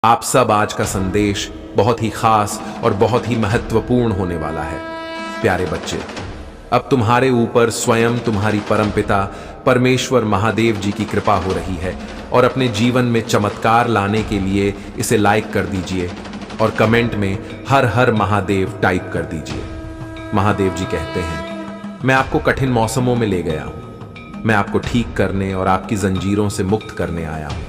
आप सब आज का संदेश बहुत ही खास और बहुत ही महत्वपूर्ण होने वाला है। प्यारे बच्चे, अब तुम्हारे ऊपर स्वयं तुम्हारी परमपिता परमेश्वर महादेव जी की कृपा हो रही है और अपने जीवन में चमत्कार लाने के लिए इसे लाइक कर दीजिए और कमेंट में हर हर महादेव टाइप कर दीजिए। महादेव जी कहते हैं, मैं आपको कठिन मौसमों में ले गया हूं, मैं आपको ठीक करने और आपकी जंजीरों से मुक्त करने आया हूं।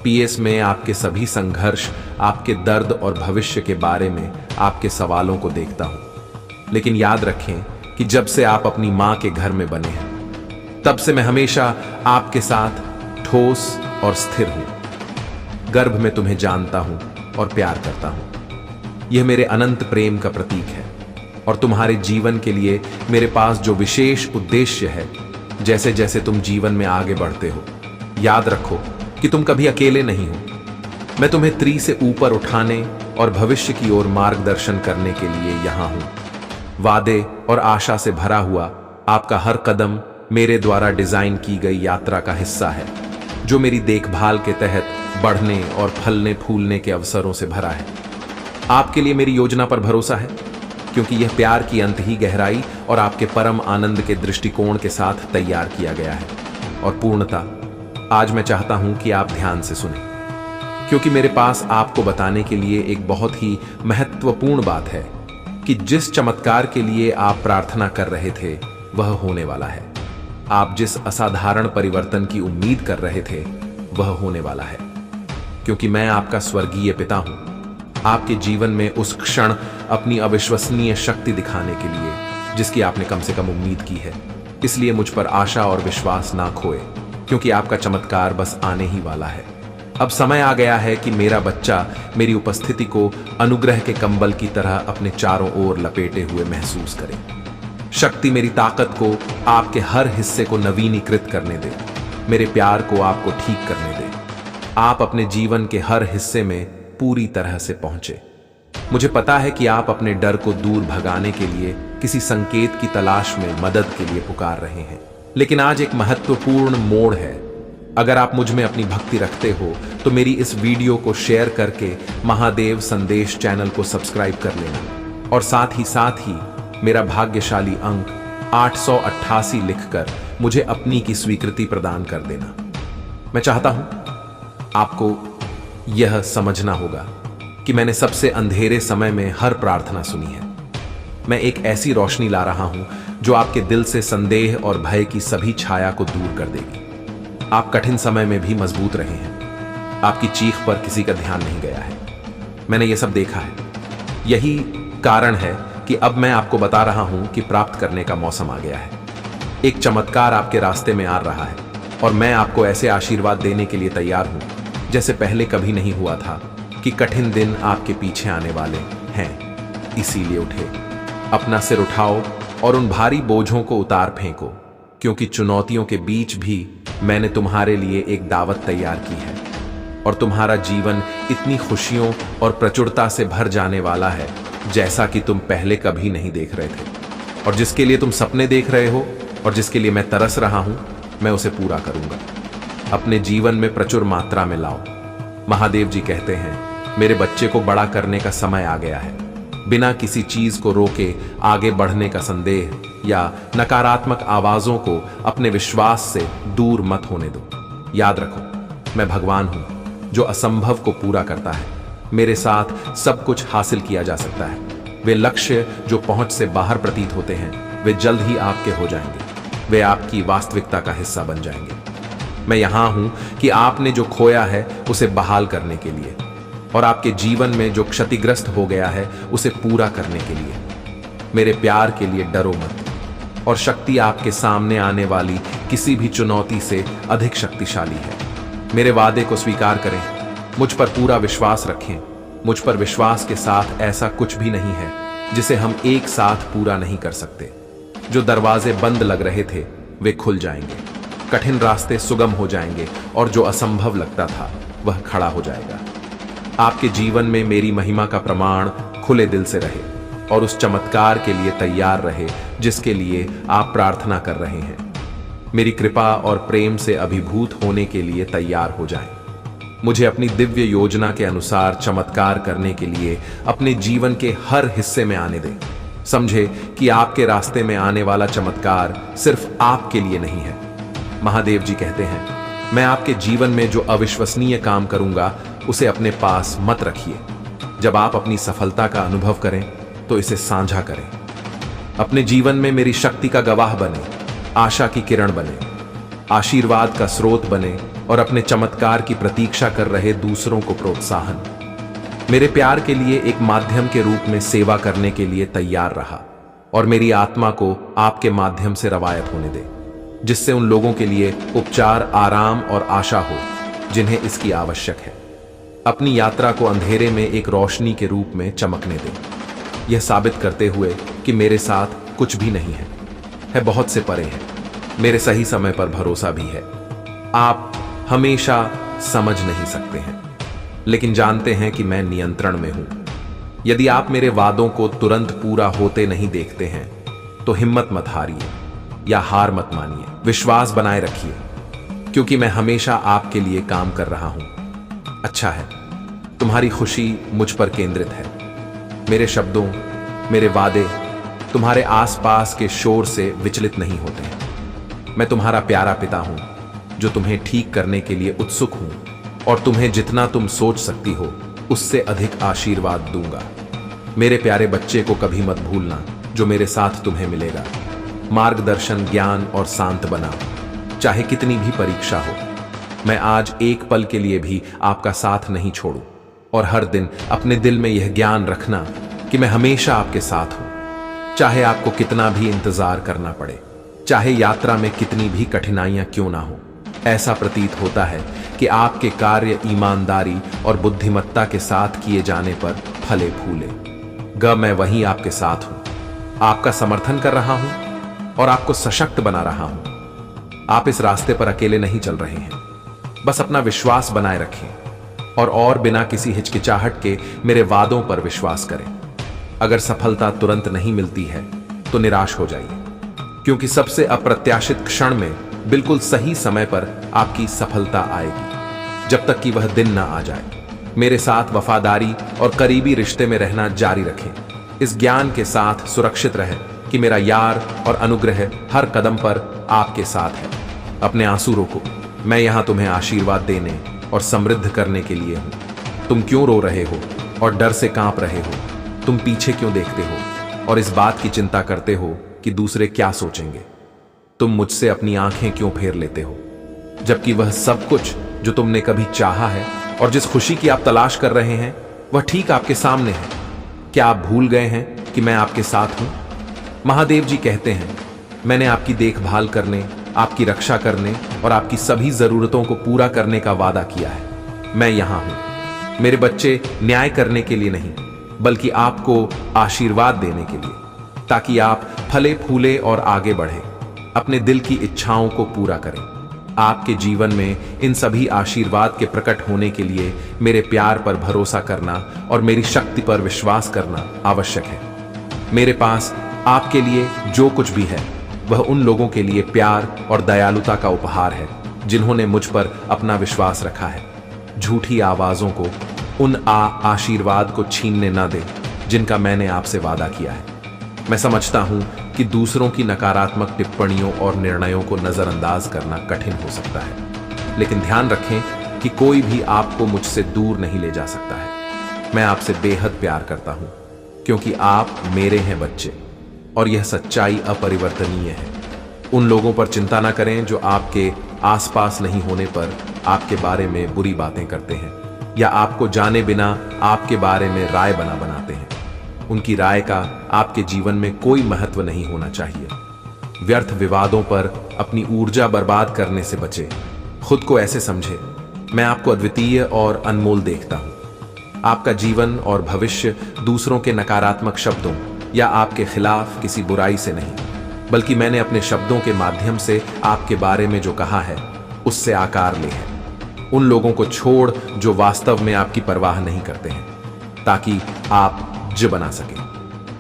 पीएस में आपके सभी संघर्ष, आपके दर्द और भविष्य के बारे में आपके सवालों को देखता हूं। लेकिन याद रखें कि जब से आप अपनी मां के घर में बने हैं, तब से मैं हमेशा आपके साथ ठोस और स्थिर हूं। गर्भ में तुम्हें जानता हूं और प्यार करता हूं। यह मेरे अनंत प्रेम का प्रतीक है और तुम्हारे जीवन के लिए मेरे पास जो विशेष उद्देश्य है, जैसे जैसे तुम जीवन में आगे बढ़ते हो, याद रखो कि तुम कभी अकेले नहीं हो। मैं तुम्हें त्रि से ऊपर उठाने और भविष्य की ओर मार्गदर्शन करने के लिए यहां हूं। वादे और आशा से भरा हुआ आपका हर कदम मेरे द्वारा डिजाइन की गई यात्रा का हिस्सा है, जो मेरी देखभाल के तहत बढ़ने और फलने फूलने के अवसरों से भरा है। आपके लिए मेरी योजना पर भरोसा है, क्योंकि यह प्यार की अंतही गहराई और आपके परम आनंद के दृष्टिकोण के साथ तैयार किया गया है। और पूर्णता, आज मैं चाहता हूं कि आप ध्यान से सुनें, क्योंकि मेरे पास आपको बताने के लिए एक बहुत ही महत्वपूर्ण बात है कि जिस चमत्कार के लिए आप प्रार्थना कर रहे थे वह होने वाला है। आप जिस असाधारण परिवर्तन की उम्मीद कर रहे थे वह होने वाला है, क्योंकि मैं आपका स्वर्गीय पिता हूं। आपके जीवन में उस क्षण अपनी अविश्वसनीय शक्ति दिखाने के लिए जिसकी आपने कम से कम उम्मीद की है। इसलिए मुझ पर आशा और विश्वास ना खोए, क्योंकि आपका चमत्कार बस आने ही वाला है। अब समय आ गया है कि मेरा बच्चा मेरी उपस्थिति को अनुग्रह के कंबल की तरह अपने चारों ओर लपेटे हुए महसूस करे। शक्ति मेरी ताकत को आपके हर हिस्से को नवीनीकृत करने दे, मेरे प्यार को आपको ठीक करने दे। आप अपने जीवन के हर हिस्से में पूरी तरह से पहुंचे। मुझे पता है कि आप अपने डर को दूर भगाने के लिए किसी संकेत की तलाश में मदद के लिए पुकार रहे हैं, लेकिन आज एक महत्वपूर्ण मोड़ है। अगर आप मुझ में अपनी भक्ति रखते हो तो मेरी इस वीडियो को शेयर करके महादेव संदेश चैनल को सब्सक्राइब कर लेना और साथ ही मेरा भाग्यशाली अंक 888 लिखकर मुझे अपनी की स्वीकृति प्रदान कर देना। मैं चाहता हूं आपको यह समझना होगा कि मैंने सबसे अंधेरे समय में हर प्रार्थना सुनी है। मैं एक ऐसी रोशनी ला रहा हूं जो आपके दिल से संदेह और भय की सभी छाया को दूर कर देगी। आप कठिन समय में भी मजबूत रहे हैं। आपकी चीख पर किसी का ध्यान नहीं गया है। मैंने यह सब देखा है। यही कारण है कि अब मैं आपको बता रहा हूं कि प्राप्त करने का मौसम आ गया है। एक चमत्कार आपके रास्ते में आ रहा है और मैं आपको ऐसे आशीर्वाद देने के लिए तैयार हूं जैसे पहले कभी नहीं हुआ था, कि कठिन दिन आपके पीछे आने वाले हैं। इसीलिए उठे, अपना सिर उठाओ और उन भारी बोझों को उतार फेंको, क्योंकि चुनौतियों के बीच भी मैंने तुम्हारे लिए एक दावत तैयार की है और तुम्हारा जीवन इतनी खुशियों और प्रचुरता से भर जाने वाला है जैसा कि तुम पहले कभी नहीं देख रहे थे। और जिसके लिए तुम सपने देख रहे हो और जिसके लिए मैं तरस रहा हूं, मैं उसे पूरा करूंगा। अपने जीवन में प्रचुर मात्रा में लाओ। महादेव जी कहते हैं, मेरे बच्चे को बड़ा करने का समय आ गया है। बिना किसी चीज को रोके आगे बढ़ने का संदेह या नकारात्मक आवाजों को अपने विश्वास से दूर मत होने दो। याद रखो, मैं भगवान हूं जो असंभव को पूरा करता है। मेरे साथ सब कुछ हासिल किया जा सकता है। वे लक्ष्य जो पहुंच से बाहर प्रतीत होते हैं, वे जल्द ही आपके हो जाएंगे। वे आपकी वास्तविकता का हिस्सा बन जाएंगे। मैं यहां हूं कि आपने जो खोया है उसे बहाल करने के लिए और आपके जीवन में जो क्षतिग्रस्त हो गया है उसे पूरा करने के लिए। मेरे प्यार के लिए डरो मत, और शक्ति आपके सामने आने वाली किसी भी चुनौती से अधिक शक्तिशाली है। मेरे वादे को स्वीकार करें, मुझ पर पूरा विश्वास रखें। मुझ पर विश्वास के साथ ऐसा कुछ भी नहीं है जिसे हम एक साथ पूरा नहीं कर सकते। जो दरवाजे बंद लग रहे थे वे खुल जाएंगे, कठिन रास्ते सुगम हो जाएंगे और जो असंभव लगता था वह खड़ा हो जाएगा। आपके जीवन में मेरी महिमा का प्रमाण खुले दिल से रहे और उस चमत्कार के लिए तैयार रहे जिसके लिए आप प्रार्थना कर रहे हैं। मेरी कृपा और प्रेम से अभिभूत होने के लिए तैयार हो जाएं। मुझे अपनी दिव्य योजना के अनुसार चमत्कार करने के लिए अपने जीवन के हर हिस्से में आने दें। समझे कि आपके रास्ते में आने वाला चमत्कार सिर्फ आपके लिए नहीं है। महादेव जी कहते हैं, मैं आपके जीवन में जो अविश्वसनीय काम करूंगा उसे अपने पास मत रखिए। जब आप अपनी सफलता का अनुभव करें तो इसे साझा करें। अपने जीवन में मेरी शक्ति का गवाह बने, आशा की किरण बने, आशीर्वाद का स्रोत बने और अपने चमत्कार की प्रतीक्षा कर रहे दूसरों को प्रोत्साहन। मेरे प्यार के लिए एक माध्यम के रूप में सेवा करने के लिए तैयार रहा और मेरी आत्मा को आपके माध्यम से रवायत होने दे, जिससे उन लोगों के लिए उपचार, आराम और आशा हो जिन्हें इसकी आवश्यक है। अपनी यात्रा को अंधेरे में एक रोशनी के रूप में चमकने दे, यह साबित करते हुए कि मेरे साथ कुछ भी नहीं है बहुत से परे है। मेरे सही समय पर भरोसा भी है। आप हमेशा समझ नहीं सकते हैं, लेकिन जानते हैं कि मैं नियंत्रण में हूं। यदि आप मेरे वादों को तुरंत पूरा होते नहीं देखते हैं तो हिम्मत मत हारिए या हार मत मानिए। विश्वास बनाए रखिए, क्योंकि मैं हमेशा आपके लिए काम कर रहा हूं। अच्छा है, तुम्हारी खुशी मुझ पर केंद्रित है। मेरे शब्दों, मेरे वादे तुम्हारे आसपास के शोर से विचलित नहीं होते। मैं तुम्हारा प्यारा पिता हूं जो तुम्हें ठीक करने के लिए उत्सुक हूं और तुम्हें जितना तुम सोच सकती हो उससे अधिक आशीर्वाद दूंगा। मेरे प्यारे बच्चे को कभी मत भूलना जो मेरे साथ तुम्हें मिलेगा। मार्गदर्शन, ज्ञान और शांत बना, चाहे कितनी भी परीक्षा हो। मैं आज एक पल के लिए भी आपका साथ नहीं छोड़ूं और हर दिन अपने दिल में यह ज्ञान रखना कि मैं हमेशा आपके साथ हूं, चाहे आपको कितना भी इंतजार करना पड़े, चाहे यात्रा में कितनी भी कठिनाइयां क्यों ना हो। ऐसा प्रतीत होता है कि आपके कार्य ईमानदारी और बुद्धिमत्ता के साथ किए जाने पर फले फूले। मैं वहीं आपके साथ हूं, आपका समर्थन कर रहा हूं और आपको सशक्त बना रहा हूं। आप इस रास्ते पर अकेले नहीं चल रहे हैं, बस अपना विश्वास बनाए रखें और बिना किसी हिचकिचाहट के मेरे वादों पर विश्वास करें। अगर सफलता तुरंत नहीं मिलती है तो निराश हो जाइए, क्योंकि सबसे अप्रत्याशित क्षण में बिल्कुल सही समय पर आपकी सफलता आएगी। जब तक कि वह दिन ना आ जाए, मेरे साथ वफादारी और करीबी रिश्ते में रहना जारी रखें। इस ज्ञान के साथ सुरक्षित रहें कि मेरा यार और अनुग्रह हर कदम पर आपके साथ है। अपने आंसू रोको, मैं यहां तुम्हें आशीर्वाद देने और समृद्ध करने के लिए हूं। तुम क्यों रो रहे हो और डर से कांप रहे हो? तुम पीछे क्यों देखते हो और इस बात की चिंता करते हो कि दूसरे क्या सोचेंगे? तुम मुझसे अपनी आंखें क्यों फेर लेते हो, जबकि वह सब कुछ जो तुमने कभी चाहा है और जिस खुशी की आप तलाश कर रहे हैं वह ठीक आपके सामने है। क्या आप भूल गए हैं कि मैं आपके साथ हूं? महादेव जी कहते हैं, मैंने आपकी देखभाल करने, आपकी रक्षा करने और आपकी सभी जरूरतों को पूरा करने का वादा किया है। मैं यहां हूं मेरे बच्चे, न्याय करने के लिए नहीं बल्कि आपको आशीर्वाद देने के लिए, ताकि आप फले फूले और आगे बढ़े, अपने दिल की इच्छाओं को पूरा करें। आपके जीवन में इन सभी आशीर्वाद के प्रकट होने के लिए मेरे प्यार पर भरोसा करना और मेरी शक्ति पर विश्वास करना आवश्यक है। मेरे पास आपके लिए जो कुछ भी है वह उन लोगों के लिए प्यार और दयालुता का उपहार है जिन्होंने मुझ पर अपना विश्वास रखा है। झूठी आवाजों को उन आशीर्वाद को छीनने न दें जिनका मैंने आपसे वादा किया है। मैं समझता हूं कि दूसरों की नकारात्मक टिप्पणियों और निर्णयों को नजरअंदाज करना कठिन हो सकता है, लेकिन ध्यान रखें कि कोई भी आपको मुझसे दूर नहीं ले जा सकता है। मैं आपसे बेहद प्यार करता हूं क्योंकि आप मेरे हैं बच्चे, और यह सच्चाई अपरिवर्तनीय है। उन लोगों पर चिंता ना करें जो आपके आसपास नहीं होने पर आपके बारे में बुरी बातें करते हैं या आपको जाने बिना आपके बारे में राय बनाते हैं। उनकी राय का आपके जीवन में कोई महत्व नहीं होना चाहिए। व्यर्थ विवादों पर अपनी ऊर्जा बर्बाद करने से बचे। खुद को ऐसे समझे, मैं आपको अद्वितीय और अनमोल देखता हूं। आपका जीवन और भविष्य दूसरों के नकारात्मक शब्दों या आपके खिलाफ किसी बुराई से नहीं, बल्कि मैंने अपने शब्दों के माध्यम से आपके बारे में जो कहा है उससे आकार ले है। उन लोगों को छोड़ जो वास्तव में आपकी परवाह नहीं करते हैं, ताकि आप बना सके।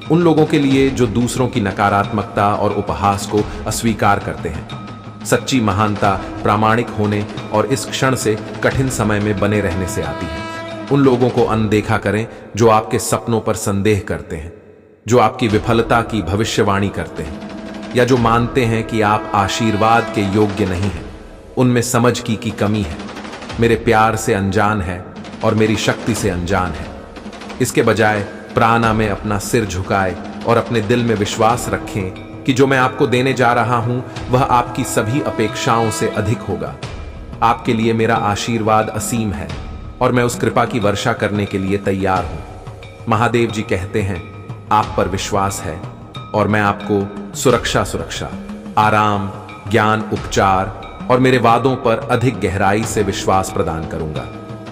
उन लोगों के लिए जो दूसरों की नकारात्मकता और उपहास को अस्वीकार करते हैं। सच्ची महानता प्रामाणिक होने और इस क्षण से कठिन समय में बने रहने से आती है। उन लोगों को अनदेखा करें जो आपके सपनों पर संदेह करते हैं, जो आपकी विफलता की भविष्यवाणी करते हैं, या जो मानते हैं कि आप आशीर्वाद के योग्य नहीं हैं। उनमें समझ की कमी है, मेरे प्यार से अनजान है और मेरी शक्ति से अनजान है। इसके बजाय प्राणा में अपना सिर झुकाए और अपने दिल में विश्वास रखें कि जो मैं आपको देने जा रहा हूं वह आपकी सभी अपेक्षाओं से अधिक होगा। आपके लिए मेरा आशीर्वाद असीम है और मैं उस कृपा की वर्षा करने के लिए तैयार हूं। महादेव जी कहते हैं, आप पर विश्वास है और मैं आपको सुरक्षा, आराम, ज्ञान, उपचार और मेरे वादों पर अधिक गहराई से विश्वास प्रदान करूंगा,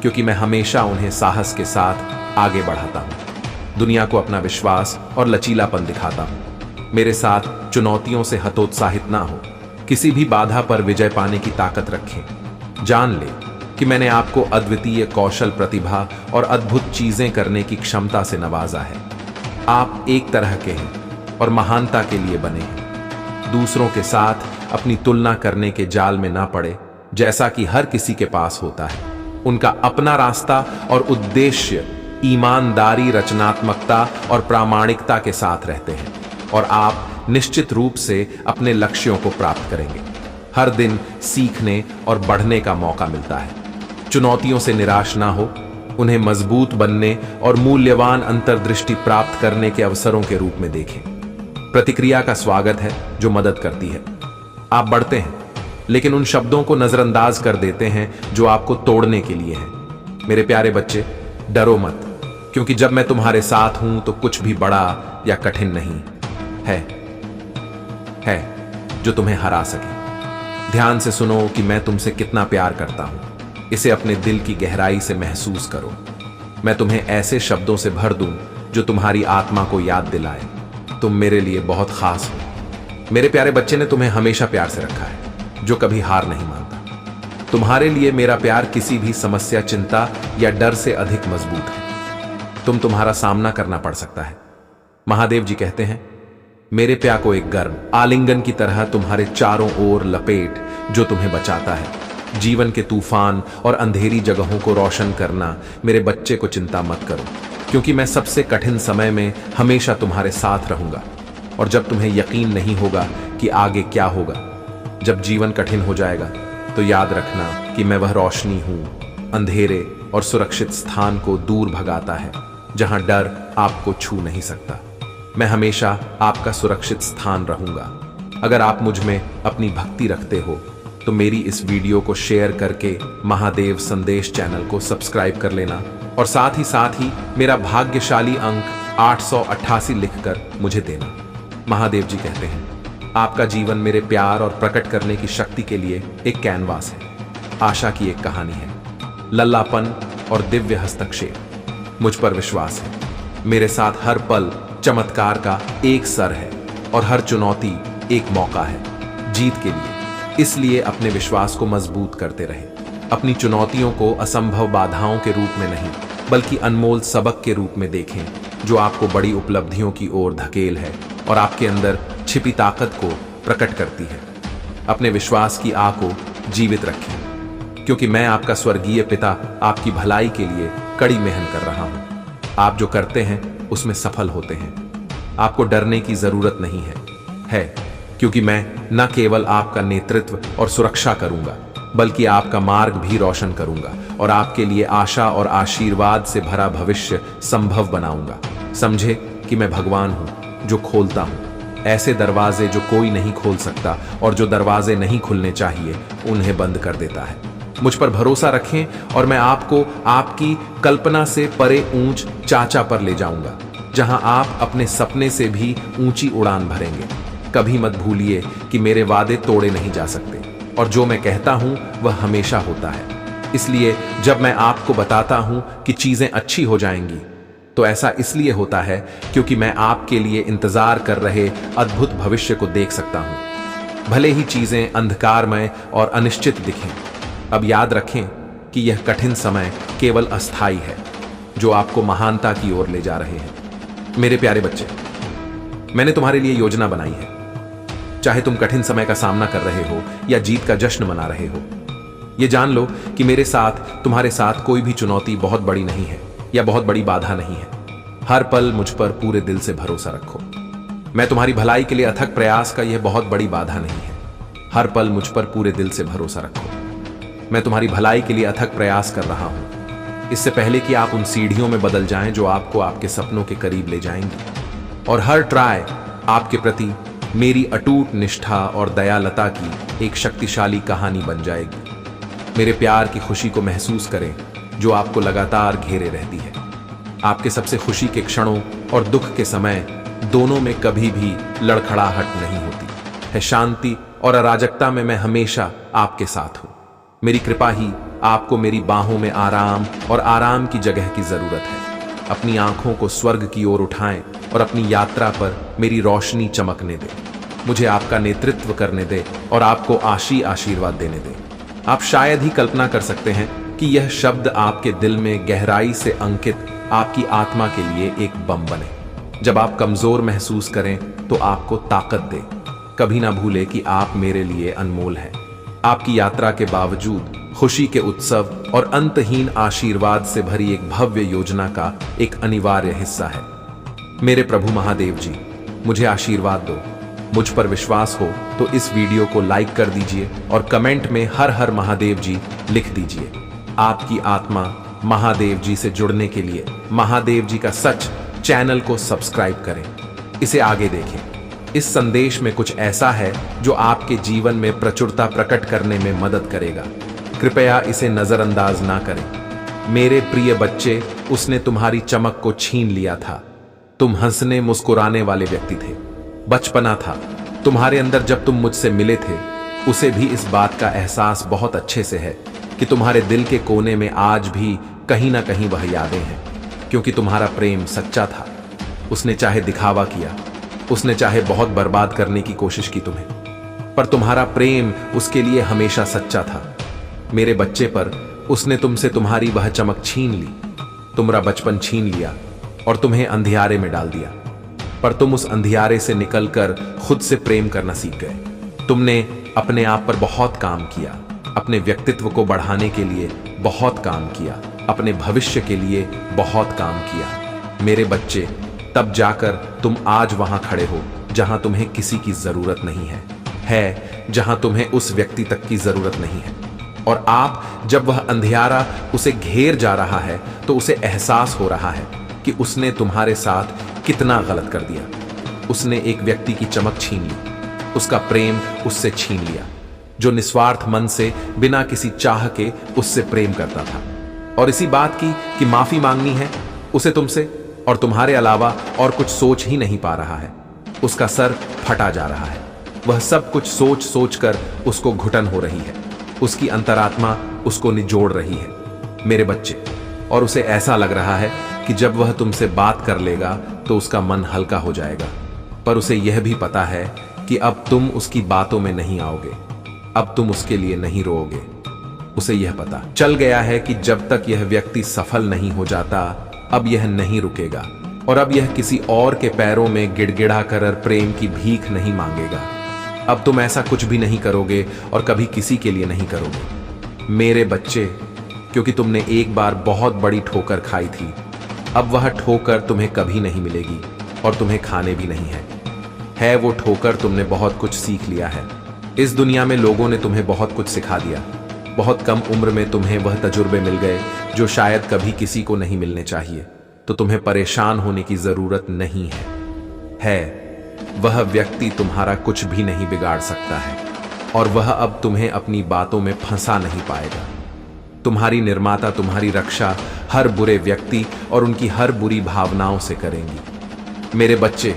क्योंकि मैं हमेशा उन्हें साहस के साथ आगे बढ़ाता हूं। दुनिया को अपना विश्वास और लचीलापन दिखाता हूं। मेरे साथ चुनौतियों से हतोत्साहित ना हो, किसी भी बाधा पर विजय पाने की ताकत रखें। जान ले कि मैंने आपको अद्वितीय कौशल, प्रतिभा और अद्भुत चीजें करने की क्षमता से नवाजा है। आप एक तरह के हैं और महानता के लिए बने हैं। दूसरों के साथ अपनी तुलना करने के जाल में ना पड़े, जैसा कि हर किसी के पास होता है। उनका अपना रास्ता और उद्देश्य ईमानदारी, रचनात्मकता और प्रामाणिकता के साथ रहते हैं और आप निश्चित रूप से अपने लक्ष्यों को प्राप्त करेंगे। हर दिन सीखने और बढ़ने का मौका मिलता है। चुनौतियों से निराश ना हो, उन्हें मजबूत बनने और मूल्यवान अंतर्दृष्टि प्राप्त करने के अवसरों के रूप में देखें। प्रतिक्रिया का स्वागत है जो मदद करती है। आप बढ़ते हैं, लेकिन उन शब्दों को नजरअंदाज कर देते हैं जो आपको तोड़ने के लिए हैं। मेरे प्यारे बच्चे, डरो मत, क्योंकि जब मैं तुम्हारे साथ हूं तो कुछ भी बड़ा या कठिन नहीं है जो तुम्हें हरा सके। ध्यान से सुनो कि मैं तुमसे कितना प्यार करता हूं। इसे अपने दिल की गहराई से महसूस करो। मैं तुम्हें ऐसे शब्दों से भर दूं जो तुम्हारी आत्मा को याद दिलाए, तुम मेरे लिए बहुत खास हो। मेरे प्यारे बच्चे ने तुम्हें हमेशा प्यार से रखा है, जो कभी हार नहीं मानता। तुम्हारे लिए मेरा प्यार किसी भी समस्या, चिंता या डर से अधिक मजबूत है। तुम्हारा सामना करना पड़ सकता है। महादेव जी कहते हैं, मेरे प्यार को एक गर्म आलिंगन की तरह तुम्हारे चारों ओर लपेट, जो तुम्हें बचाता है। जीवन के तूफान और अंधेरी जगहों को रोशन करना। मेरे बच्चे को चिंता मत करो, क्योंकि मैं सबसे कठिन समय में हमेशा तुम्हारे साथ रहूंगा। और जब तुम्हें यकीन नहीं होगा कि आगे क्या होगा, जब जीवन कठिन हो जाएगा, तो याद रखना कि मैं वह रोशनी हूं, अंधेरे और सुरक्षित स्थान को दूर भगाता है, जहां डर आपको छू नहीं सकता। मैं हमेशा आपका सुरक्षित स्थान रहूंगा। अगर आप मुझ में अपनी भक्ति रखते हो तो मेरी इस वीडियो को शेयर करके महादेव संदेश चैनल को सब्सक्राइब कर लेना, और साथ ही मेरा भाग्यशाली अंक 888 लिखकर मुझे देना। महादेव जी कहते हैं, आपका जीवन मेरे प्यार और प्रकट करने की शक्ति के लिए एक कैनवास है, आशा की एक कहानी है, लल्लापन और दिव्य हस्तक्षेप। मुझ पर विश्वास है। मेरे साथ हर पल चमत्कार का एक सर है और हर चुनौती एक मौका है जीत के लिए। इसलिए अपने विश्वास को मजबूत करते रहें। अपनी चुनौतियों को असंभव बाधाओं के रूप में नहीं, बल्कि अनमोल सबक के रूप में देखें, जो आपको बड़ी उपलब्धियों की ओर धकेल है और आपके अंदर छिपी ताकत को प्रकट करती है। अपने विश्वास की आग को जीवित रखें, क्योंकि मैं आपका स्वर्गीय पिता आपकी भलाई के लिए कड़ी मेहनत कर रहा हूं। आप जो करते हैं उसमें सफल होते हैं। आपको डरने की जरूरत नहीं है, क्योंकि मैं न केवल आपका नेतृत्व और सुरक्षा करूंगा, बल्कि आपका मार्ग भी रोशन करूंगा और आपके लिए आशा और आशीर्वाद से भरा भविष्य संभव बनाऊंगा। समझे कि मैं भगवान हूं जो खोलता हूं ऐसे दरवाजे जो कोई नहीं खोल सकता, और जो दरवाजे नहीं खुलने चाहिए उन्हें बंद कर देता है। मुझ पर भरोसा रखें और मैं आपको आपकी कल्पना से परे ऊंच चाचा पर ले जाऊंगा, जहां आप अपने सपने से भी ऊंची उड़ान भरेंगे। कभी मत भूलिए कि मेरे वादे तोड़े नहीं जा सकते, और जो मैं कहता हूं वह हमेशा होता है। इसलिए जब मैं आपको बताता हूं कि चीजें अच्छी हो जाएंगी, तो ऐसा इसलिए होता है क्योंकि मैं आपके लिए इंतजार कर रहे अद्भुत भविष्य को देख सकता हूं। भले ही चीजें अंधकारमय और अनिश्चित दिखें, अब याद रखें कि यह कठिन समय केवल अस्थायी है, जो आपको महानता की ओर ले जा रहे हैं। मेरे प्यारे बच्चे, मैंने तुम्हारे लिए योजना बनाई है। चाहे तुम कठिन समय का सामना कर रहे हो या जीत का जश्न मना रहे हो। ये जान लो कि मेरे साथ, तुम्हारे साथ कोई भी चुनौती बहुत बड़ी नहीं है या बहुत बड़ी बाधा नहीं है। हर पल मुझ पर पूरे दिल से भरोसा रखो। मैं तुम्हारी भलाई के लिए अथक प्रयास का यह बहुत बड़ी बाधा नहीं है। हर पल मुझ पर पूरे दिल से भरोसा रखो। मैं तुम्हारी भलाई के लिए अथक प्रयास कर रहा हूं, इससे पहले कि आप उन सीढ़ियों में बदल जाएं जो आपको आपके सपनों के करीब ले जाएंगी। और हर ट्राई आपके प्रति मेरी अटूट निष्ठा और दयालुता की एक शक्तिशाली कहानी बन जाएगी। मेरे प्यार की खुशी को महसूस करें जो आपको लगातार घेरे रहती है। आपके सबसे खुशी के क्षणों और दुख के समय दोनों में कभी भी लड़खड़ाहट नहीं होती है। शांति और अराजकता में मैं हमेशा आपके साथ हूं। मेरी कृपा ही आपको मेरी बाहों में आराम और आराम की जगह की जरूरत है। अपनी आंखों को स्वर्ग की ओर उठाएं और अपनी यात्रा पर मेरी रोशनी चमकने दें। मुझे आपका नेतृत्व करने दें और आपको आशीर्वाद देने दें। आप शायद ही कल्पना कर सकते हैं कि यह शब्द आपके दिल में गहराई से अंकित आपकी आत्मा के लिए एक बम बने। जब आप कमजोर महसूस करें तो आपको ताकत दे। कभी ना भूले कि आप मेरे लिए अनमोल हैं। आपकी यात्रा के बावजूद खुशी के उत्सव और अंतहीन आशीर्वाद से भरी एक भव्य योजना का एक अनिवार्य हिस्सा है। मेरे प्रभु महादेव जी, मुझे आशीर्वाद दो। मुझ पर विश्वास हो तो इस वीडियो को लाइक कर दीजिए और कमेंट में हर हर महादेव जी लिख दीजिए। आपकी आत्मा महादेव जी से जुड़ने के लिए महादेव जी का सच चैनल को सब्सक्राइब करें, इसे आगे देखें। इस संदेश में कुछ ऐसा है जो आपके जीवन में प्रचुरता प्रकट करने में मदद करेगा। कृपया इसे नजरअंदाज ना करें। मेरे प्रिय बच्चे, उसने तुम्हारी चमक को छीन लिया था। तुम हंसने मुस्कुराने वाले व्यक्ति थे। बचपना था तुम्हारे अंदर जब तुम मुझसे मिले थे। उसे भी इस बात का एहसास बहुत अच्छे से है कि तुम्हारे दिल के कोने में आज भी कहीं ना कहीं वह यादें हैं, क्योंकि तुम्हारा प्रेम सच्चा था। उसने चाहे दिखावा किया, उसने चाहे बहुत बर्बाद करने की कोशिश की तुम्हें, पर तुम्हारा प्रेम उसके लिए हमेशा सच्चा था। मेरे बच्चे, पर उसने तुमसे तुम्हारी वह चमक छीन ली, तुम्हारा बचपन छीन लिया और तुम्हें अंधियारे में डाल दिया। पर तुम उस अंधियारे से निकलकर खुद से प्रेम करना सीख गए। तुमने अपने आप पर बहुत काम किया, अपने व्यक्तित्व को बढ़ाने के लिए बहुत काम किया, अपने भविष्य के लिए बहुत काम किया। मेरे बच्चे, तब जाकर तुम आज वहां खड़े हो जहां तुम्हें किसी की जरूरत नहीं है जहां तुम्हें उस व्यक्ति तक की जरूरत नहीं है। और आप, जब वह अंधियारा उसे घेर जा रहा है तो उसे एहसास हो रहा है कि उसने तुम्हारे साथ कितना गलत कर दिया। उसने एक व्यक्ति की चमक छीन ली, उसका प्रेम उससे छीन लिया, जो निस्वार्थ मन से बिना किसी चाह के उससे प्रेम करता था। और इसी बात की कि माफी मांगनी है उसे तुमसे, और तुम्हारे अलावा और कुछ सोच ही नहीं पा रहा है। उसका सर फटा जा रहा है। वह सब कुछ सोच सोच कर उसको घुटन हो रही है। उसकी अंतरात्मा उसको निचोड़ रही है मेरे बच्चे। और उसे ऐसा लग रहा है कि जब वह तुमसे बात कर लेगा तो उसका मन हल्का हो जाएगा। पर उसे यह भी पता है कि अब तुम उसकी बातों में नहीं आओगे, अब तुम उसके लिए नहीं रोओगे। उसे यह पता चल गया है कि जब तक यह व्यक्ति सफल नहीं हो जाता, अब यह नहीं रुकेगा और अब यह किसी और के पैरों में गिड़गिड़ा कर प्रेम की भीख नहीं मांगेगा। अब तुम ऐसा कुछ भी नहीं करोगे और कभी किसी के लिए नहीं करोगे मेरे बच्चे, क्योंकि तुमने एक बार बहुत बड़ी ठोकर खाई थी। अब वह ठोकर तुम्हें कभी नहीं मिलेगी और तुम्हें खाने भी नहीं है वो ठोकर। तुमने बहुत कुछ सीख लिया है। इस दुनिया में लोगों ने तुम्हें बहुत कुछ सिखा दिया। बहुत कम उम्र में तुम्हें वह तजुर्बे मिल गए जो शायद कभी किसी को नहीं मिलने चाहिए। तो तुम्हें परेशान होने की जरूरत नहीं है वह व्यक्ति तुम्हारा कुछ भी नहीं बिगाड़ सकता है और वह अब तुम्हें अपनी बातों में फंसा नहीं पाएगा। तुम्हारी निर्माता तुम्हारी रक्षा हर बुरे व्यक्ति और उनकी हर बुरी भावनाओं से करेंगी। मेरे बच्चे,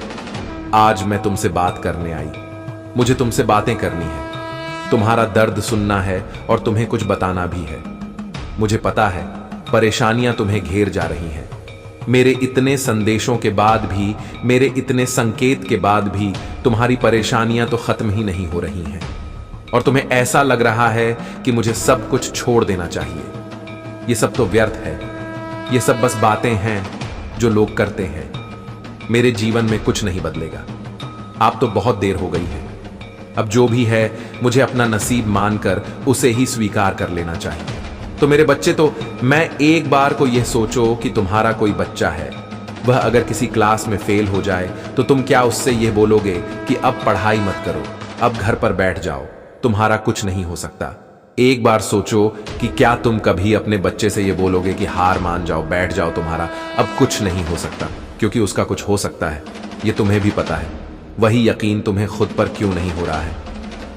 आज मैं तुमसे बात करने आई। मुझे तुमसे बातें करनी है, तुम्हारा दर्द सुनना है और तुम्हें कुछ बताना भी है। मुझे पता है परेशानियां तुम्हें घेर जा रही हैं। मेरे इतने संदेशों के बाद भी, मेरे इतने संकेत के बाद भी तुम्हारी परेशानियां तो खत्म ही नहीं हो रही हैं और तुम्हें ऐसा लग रहा है कि मुझे सब कुछ छोड़ देना चाहिए। ये सब तो व्यर्थ है, ये सब बस बातें हैं जो लोग करते हैं। मेरे जीवन में कुछ नहीं बदलेगा। आप तो बहुत देर हो गई है। अब जो भी है मुझे अपना नसीब मानकर उसे ही स्वीकार कर लेना चाहिए। तो मेरे बच्चे, तो मैं एक बार को यह सोचो कि तुम्हारा कोई बच्चा है, वह अगर किसी क्लास में फेल हो जाए तो तुम क्या उससे यह बोलोगे कि अब पढ़ाई मत करो, अब घर पर बैठ जाओ, तुम्हारा कुछ नहीं हो सकता। एक बार सोचो कि क्या तुम कभी अपने बच्चे से यह बोलोगे कि हार मान जाओ, बैठ जाओ, तुम्हारा अब कुछ नहीं हो सकता, क्योंकि उसका कुछ हो सकता है, यह तुम्हें भी पता है। वही यकीन तुम्हें खुद पर क्यों नहीं हो रहा है?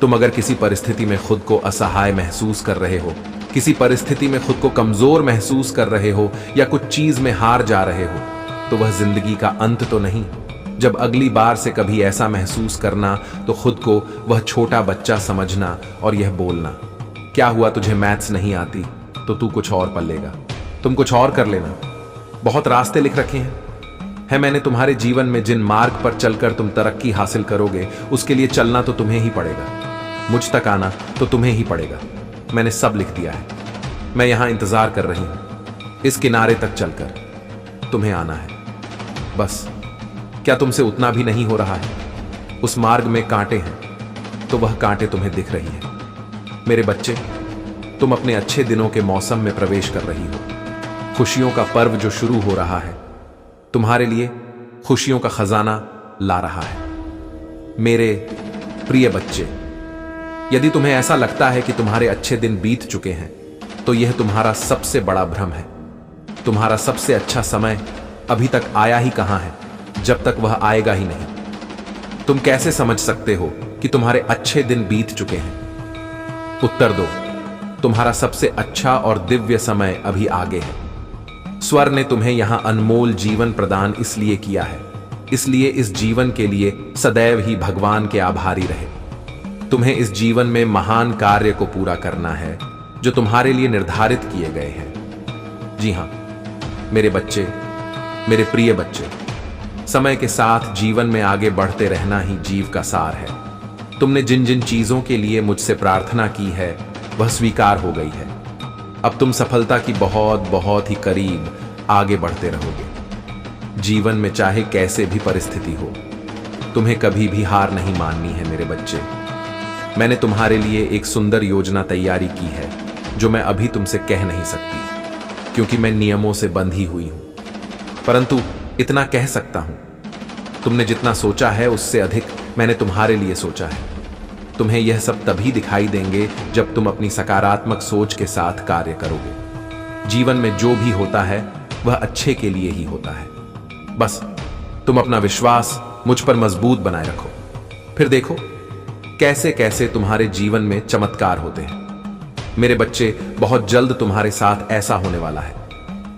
तुम अगर किसी परिस्थिति में खुद को असहाय महसूस कर रहे हो, किसी परिस्थिति में खुद को कमजोर महसूस कर रहे हो या कुछ चीज में हार जा रहे हो, तो वह जिंदगी का अंत तो नहीं। जब अगली बार से कभी ऐसा महसूस करना तो खुद को वह छोटा बच्चा समझना और यह बोलना, क्या हुआ, तुझे मैथ्स नहीं आती तो तू कुछ और पढ़ लेगा, तुम कुछ और कर लेना, बहुत रास्ते लिख रखे हैं। मैंने तुम्हारे जीवन में जिन मार्ग पर चलकर तुम तरक्की हासिल करोगे उसके लिए चलना तो तुम्हें ही पड़ेगा, मुझ तक आना तो तुम्हें ही पड़ेगा। मैंने सब लिख दिया है, मैं यहां इंतजार कर रही हूं, इस किनारे तक चलकर तुम्हें आना है बस। क्या तुमसे उतना भी नहीं हो रहा है? उस मार्ग में कांटे हैं तो वह कांटे तुम्हें दिख रही है। मेरे बच्चे, तुम अपने अच्छे दिनों के मौसम में प्रवेश कर रही हो। खुशियों का पर्व जो शुरू हो रहा है तुम्हारे लिए खुशियों का खजाना ला रहा है। मेरे प्रिय बच्चे, यदि तुम्हें ऐसा लगता है कि तुम्हारे अच्छे दिन बीत चुके हैं तो यह तुम्हारा सबसे बड़ा भ्रम है। तुम्हारा सबसे अच्छा समय अभी तक आया ही कहां है, जब तक वह आएगा ही नहीं। तुम कैसे समझ सकते हो कि तुम्हारे अच्छे दिन बीत चुके हैं? उत्तर दो, तुम्हारा सबसे अच्छा और दिव्य समय अभी आगे है। स्वर ने तुम्हें यहां अनमोल जीवन प्रदान इसलिए किया है, इसलिए इस जीवन के लिए सदैव ही भगवान के आभारी रहे। तुम्हें इस जीवन में महान कार्य को पूरा करना है जो तुम्हारे लिए निर्धारित किए गए हैं। जी हां मेरे बच्चे, मेरे प्रिय बच्चे, समय के साथ जीवन में आगे बढ़ते रहना ही जीव का सार है। तुमने जिन जिन चीजों के लिए मुझसे प्रार्थना की है वह स्वीकार हो गई है। अब तुम सफलता की बहुत बहुत ही करीब आगे बढ़ते रहोगे। जीवन में चाहे कैसे भी परिस्थिति हो, तुम्हें कभी भी हार नहीं माननी है मेरे बच्चे। मैंने तुम्हारे लिए एक सुंदर योजना तैयारी की है जो मैं अभी तुमसे कह नहीं सकती, क्योंकि मैं नियमों से बंधी हुई हूं, परंतु इतना कह सकता हूं, तुमने जितना सोचा है उससे अधिक मैंने तुम्हारे लिए सोचा है। तुम्हें यह सब तभी दिखाई देंगे जब तुम अपनी सकारात्मक सोच के साथ कार्य करोगे। जीवन में जो भी होता है वह अच्छे के लिए ही होता है। बस तुम अपना विश्वास मुझ पर मजबूत बनाए रखो, फिर देखो कैसे कैसे तुम्हारे जीवन में चमत्कार होते हैं। मेरे बच्चे, बहुत जल्द तुम्हारे साथ ऐसा होने वाला है,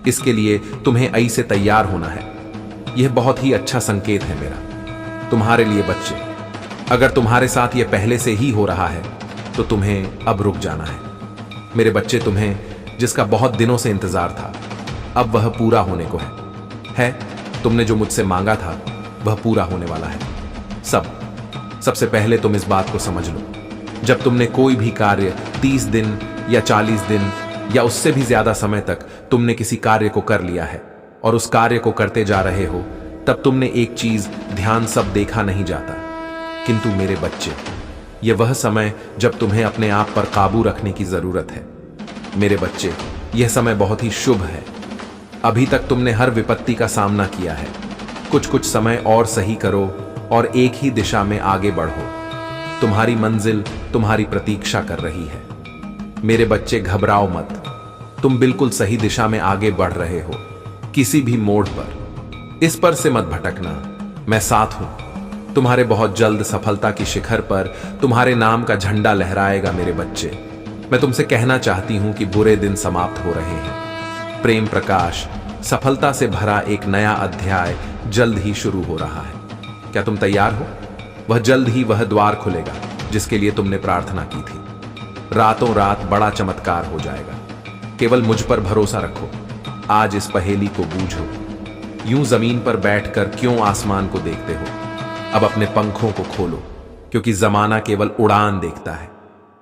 इसके लिए तुम्हें ऐसे तैयार होना है। यह बहुत ही अच्छा संकेत है मेरा तुम्हारे लिए बच्चे। अगर तुम्हारे साथ यह पहले से ही हो रहा है तो तुम्हें अब रुक जाना है। मेरे बच्चे, तुम्हें जिसका बहुत दिनों से इंतजार था अब वह पूरा होने को है। तुमने जो मुझसे मांगा था वह पूरा होने वाला है। सबसे पहले तुम इस बात को समझ लो, जब तुमने कोई भी कार्य 30 दिन या 40 दिन या उससे भी ज्यादा समय तक तुमने किसी कार्य को कर लिया है और उस कार्य को करते जा रहे हो, तब तुमने एक चीज ध्यान सब देखा नहीं जाता। किंतु मेरे बच्चे, यह वह समय जब तुम्हें अपने आप पर काबू रखने की जरूरत है। मेरे बच्चे, यह समय बहुत ही शुभ है। अभी तक तुमने हर विपत्ति का सामना किया है। कुछ समय और सही करो और एक ही दिशा में आगे बढ़ो। तुम्हारी मंजिल तुम्हारी प्रतीक्षा कर रही है। मेरे बच्चे, घबराओ मत, तुम बिल्कुल सही दिशा में आगे बढ़ रहे हो। किसी भी मोड़ पर इस पर से मत भटकना, मैं साथ हूं। तुम्हारे बहुत जल्द सफलता की शिखर पर तुम्हारे नाम का झंडा लहराएगा। मेरे बच्चे, मैं तुमसे कहना चाहती हूं कि बुरे दिन समाप्त हो रहे हैं। प्रेम प्रकाश, सफलता से भरा एक नया अध्याय जल्द ही शुरू हो रहा है। क्या तुम तैयार हो? वह जल्द ही वह द्वार खुलेगा जिसके लिए तुमने प्रार्थना की थी। रातों रात बड़ा चमत्कार हो जाएगा। केवल मुझ पर भरोसा रखो। आज इस पहेली को बूझो। यूं जमीन पर बैठकर क्यों आसमान को देखते हो? अब अपने पंखों को खोलो, क्योंकि जमाना केवल उड़ान देखता है।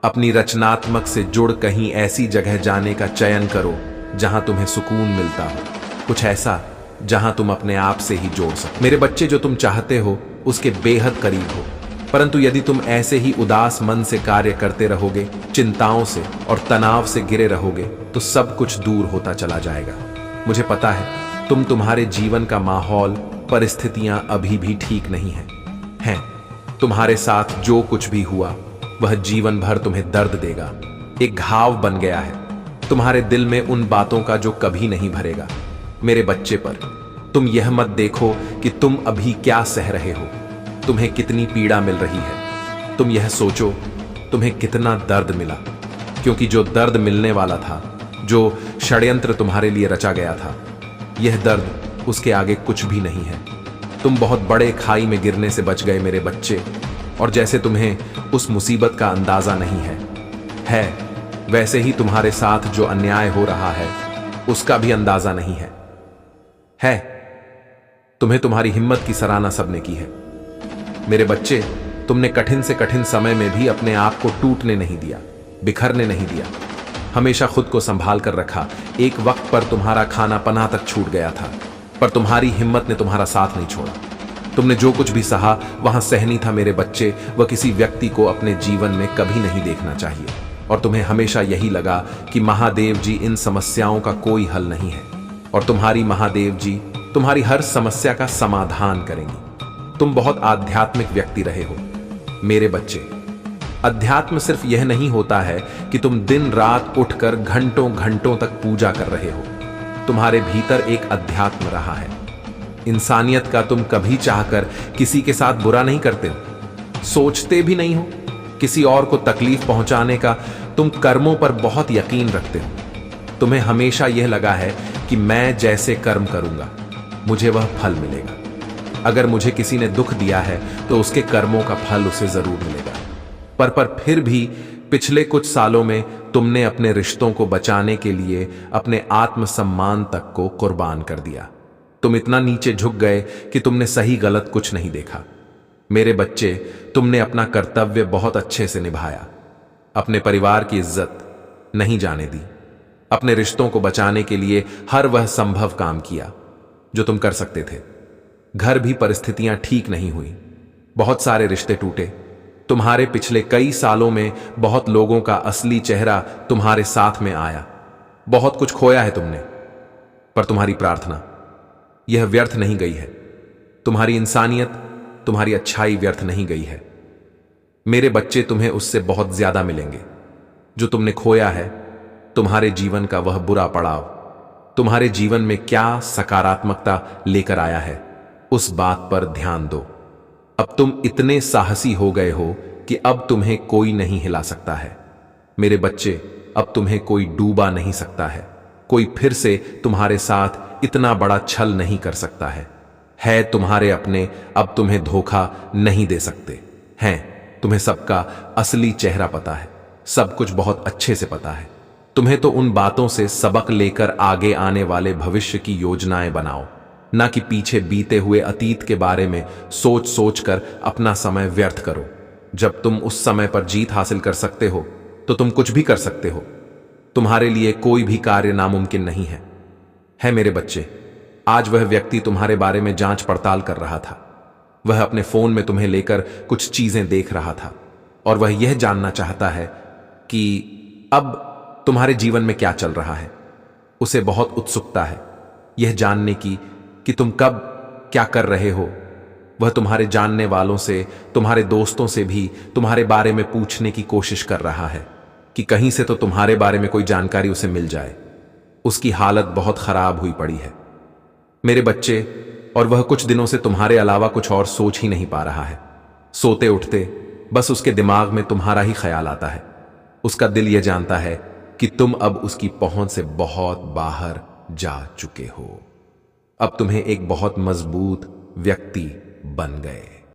अपनी रचनात्मक से जुड़ कहीं ऐसी जगह जाने का चयन करो जहां तुम्हें सुकून मिलता हो, कुछ ऐसा जहां तुम अपने आप से ही जोड़ सको। मेरे बच्चे, जो तुम चाहते हो उसके बेहद करीब हो। परंतु यदि तुम ऐसे ही उदास मन से कार्य करते रहोगे, चिंताओं से और तनाव से घिरे रहोगे, तो सब कुछ दूर होता चला जाएगा। मुझे पता है तुम्हारे जीवन का माहौल, परिस्थितियां अभी भी ठीक नहीं हैं। तुम्हारे साथ जो कुछ भी हुआ वह जीवन भर तुम्हें दर्द देगा, एक घाव बन गया है तुम्हारे दिल में उन बातों का जो कभी नहीं भरेगा। मेरे बच्चे, पर तुम यह मत देखो कि तुम अभी क्या सह रहे हो, तुम्हें कितनी पीड़ा मिल रही है। तुम यह सोचो तुम्हें कितना दर्द मिला, क्योंकि जो दर्द मिलने वाला था, जो षड्यंत्र तुम्हारे लिए रचा गया था, यह दर्द उसके आगे कुछ भी नहीं है। तुम बहुत बड़े खाई में गिरने से बच गए मेरे बच्चे, और जैसे तुम्हें उस मुसीबत का अंदाजा नहीं है, वैसे ही तुम्हारे साथ जो अन्याय हो रहा है उसका भी अंदाजा नहीं है। तुम्हें तुम्हारी हिम्मत की सराहना सबने की है। मेरे बच्चे, तुमने कठिन से कठिन समय में भी अपने आप को टूटने नहीं दिया, बिखरने नहीं दिया, हमेशा खुद को संभाल कर रखा। एक वक्त पर तुम्हारा खाना पनाह तक छूट गया था, पर तुम्हारी हिम्मत ने तुम्हारा साथ नहीं छोड़ा। तुमने जो कुछ भी सहा वहां सहनी था मेरे बच्चे। वह किसी व्यक्ति को अपने जीवन में कभी नहीं देखना चाहिए, और तुम्हें हमेशा यही लगा कि महादेव जी इन समस्याओं का कोई हल नहीं है, और तुम्हारी महादेव जी तुम्हारी हर समस्या का समाधान करेंगी। तुम बहुत आध्यात्मिक व्यक्ति रहे हो मेरे बच्चे। अध्यात्म सिर्फ यह नहीं होता है कि तुम दिन रात उठकर घंटों घंटों तक पूजा कर रहे हो। तुम्हारे भीतर एक अध्यात्म रहा है। इंसानियत का तुम कभी चाहकर किसी के साथ बुरा नहीं करते हो, सोचते भी नहीं हो। किसी और को तकलीफ पहुंचाने का तुम कर्मों पर बहुत यकीन रखते हो। तुम्हें हमेशा यह लगा है कि मैं जैसे कर्म करूंगा मुझे वह फल मिलेगा। अगर मुझे किसी ने दुख दिया है तो उसके कर्मों का फल उसे जरूर मिलेगा। पर फिर भी पिछले कुछ सालों में तुमने अपने रिश्तों को बचाने के लिए अपने आत्मसम्मान तक को कुर्बान कर दिया। तुम इतना नीचे झुक गए कि तुमने सही गलत कुछ नहीं देखा। मेरे बच्चे, तुमने अपना कर्तव्य बहुत अच्छे से निभाया, अपने परिवार की इज्जत नहीं जाने दी, अपने रिश्तों को बचाने के लिए हर वह संभव काम किया जो तुम कर सकते थे। घर भी परिस्थितियां ठीक नहीं हुई, बहुत सारे रिश्ते टूटे। तुम्हारे पिछले कई सालों में बहुत लोगों का असली चेहरा तुम्हारे साथ में आया। बहुत कुछ खोया है तुमने, पर तुम्हारी प्रार्थना यह व्यर्थ नहीं गई है। तुम्हारी इंसानियत, तुम्हारी अच्छाई व्यर्थ नहीं गई है। मेरे बच्चे, तुम्हें उससे बहुत ज्यादा मिलेंगे। जो तुमने खोया है, तुम्हारे जीवन का वह बुरा पड़ाव तुम्हारे जीवन में क्या सकारात्मकता लेकर आया है, उस बात पर ध्यान दो। अब तुम इतने साहसी हो गए हो कि अब तुम्हें कोई नहीं हिला सकता है। मेरे बच्चे, अब तुम्हें कोई डूबा नहीं सकता है। कोई फिर से तुम्हारे साथ इतना बड़ा छल नहीं कर सकता है तुम्हारे अपने अब तुम्हें धोखा नहीं दे सकते हैं। तुम्हें सबका असली चेहरा पता है, सब कुछ बहुत अच्छे से पता है। तुम्हें तो उन बातों से सबक लेकर आगे आने वाले भविष्य की योजनाएं बनाओ, ना कि पीछे बीते हुए अतीत के बारे में सोच सोच कर अपना समय व्यर्थ करो। जब तुम उस समय पर जीत हासिल कर सकते हो तो तुम कुछ भी कर सकते हो। तुम्हारे लिए कोई भी कार्य नामुमकिन नहीं है मेरे बच्चे। आज वह व्यक्ति तुम्हारे बारे में जांच पड़ताल कर रहा था। वह अपने फोन में तुम्हें लेकर कुछ चीजें देख रहा था, और वह यह जानना चाहता है कि अब तुम्हारे जीवन में क्या चल रहा है। उसे बहुत उत्सुकता है यह जानने की कि तुम कब क्या कर रहे हो। वह तुम्हारे जानने वालों से, तुम्हारे दोस्तों से भी तुम्हारे बारे में पूछने की कोशिश कर रहा है कि कहीं से तो तुम्हारे बारे में कोई जानकारी उसे मिल जाए। उसकी हालत बहुत खराब हुई पड़ी है मेरे बच्चे, और वह कुछ दिनों से तुम्हारे अलावा कुछ और सोच ही नहीं पा रहा है। सोते उठते बस उसके दिमाग में तुम्हारा ही ख्याल आता है। उसका दिल यह जानता है कि तुम अब उसकी पहुंच से बहुत बाहर जा चुके हो। अब तुम्हें एक बहुत मजबूत व्यक्ति बन गए।